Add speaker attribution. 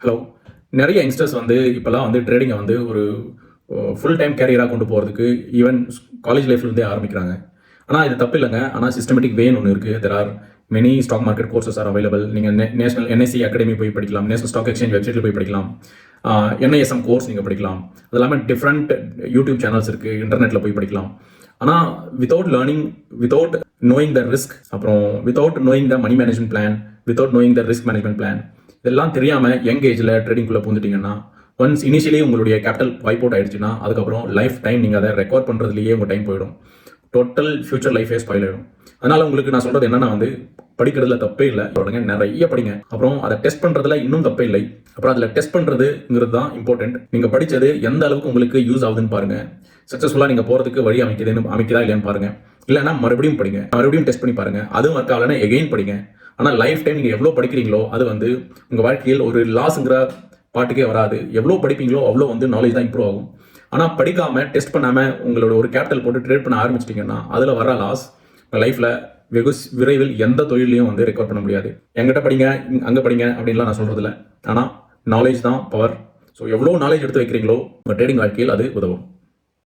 Speaker 1: Hello. நிறைய youngsters வந்து இப்போல்லாம் வந்து ட்ரேடிங்கை வந்து ஒரு ஃபுல் டைம் கேரியராக கொண்டு போகிறதுக்கு ஈவன் காலேஜ் லைஃப்லேருந்தே ஆரம்பிக்கிறாங்க. ஆனால் இது தப்பு இல்லைங்க. ஆனால் சிஸ்டமேட்டிக் வேன்னு ஒன்று இருக்குது. There are many stock market courses are available. நீங்கள் நேஷனல் என்எஸ்சி அகாடமி போய் படிக்கலாம், நேஷனல் ஸ்டாக் எக்ஸ்சேஞ்ச் வெப்சைட்டில் போய் படிக்கலாம், என்ஐஎஸ்எம் கோர்ஸ் நீங்கள் படிக்கலாம். அது இல்லாமல் டிஃப்ரெண்ட் யூடியூப் சேனல்ஸ் இருக்குது, இன்டர்நெட்டில் போய் படிக்கலாம். ஆனால் without learning, without knowing the risk, அப்புறம் without knowing the money management plan, without knowing the risk management plan, இதெல்லாம் தெரியாமல் யங் ஏஜில் ட்ரேடிங்குள்ளே பூந்துட்டீங்கன்னா, ஒன்ஸ் இனிஷியலி உங்களுடைய கேபிட்டல் வைப் அவுட் ஆயிடுச்சுன்னா அதுக்கப்புறம் லைஃப் டைம் நீங்கள் அதை ரெக்கார்ட் பண்ணுறதுலேயே உங்கள் டைம் போயிடும். டோட்டல் ஃபியூச்சர் லைஃபே ஸ்பாயில் ஆகிடும். அதனால் உங்களுக்கு நான் சொல்கிறது என்னன்னா வந்து படிக்கிறதுல தப்பே இல்லை, தொடங்க நிறைய படிங்க. அப்புறம் அதை டெஸ்ட் பண்ணுறதுல இன்னும் தப்பே இல்லை. அப்புறம் அதில் டெஸ்ட் பண்ணுறதுங்கிறது தான் இம்பார்ட்டன்ட். நீங்கள் படித்தது எந்த அளவுக்கு உங்களுக்கு யூஸ் ஆகுதுன்னு பாருங்கள். சக்ஸஸ்ஃபுல்லாக நீங்கள் போகிறதுக்கு வழி அமைக்குதா இல்லையான்னு பாருங்கள். இல்லைன்னா மறுபடியும் படிங்க, மறுபடியும் டெஸ்ட் பண்ணி பாருங்கள். அதுவும் ஒர்க் ஆகலைன்னா எகெயின் படிங்க. ஆனால் லைஃப் டைம் நீங்கள் எவ்வளோ படிக்கிறீங்களோ அது வந்து உங்கள் வாழ்க்கையில் ஒரு லாஸுங்கிற பாட்டுக்கே வராது. எவ்வளோ படிப்பீங்களோ அவ்வளோ வந்து நாலேஜ் தான் இம்ப்ரூவ் ஆகும். ஆனால் படிக்காமல் டெஸ்ட் பண்ணாமல் உங்களோட ஒரு கேபிட்டல் போட்டு ட்ரேட் பண்ண ஆரம்பிச்சிட்டிங்கன்னா அதில் வர லாஸ் உங்கள் லைஃப்பில் வெகு விரைவில் எந்த தொழிலையும் வந்து ரெக்கார்ட் பண்ண முடியாது. எங்கிட்ட படிங்க, அங்கே படிங்க அப்படின்லாம் நான் சொல்கிறதில்ல. ஆனால் நாலேஜ் தான் பவர். ஸோ எவ்வளோ நாலேஜ் எடுத்து வைக்கிறீங்களோ உங்கள் ட்ரேடிங் வாழ்க்கையில் அது உதவும்.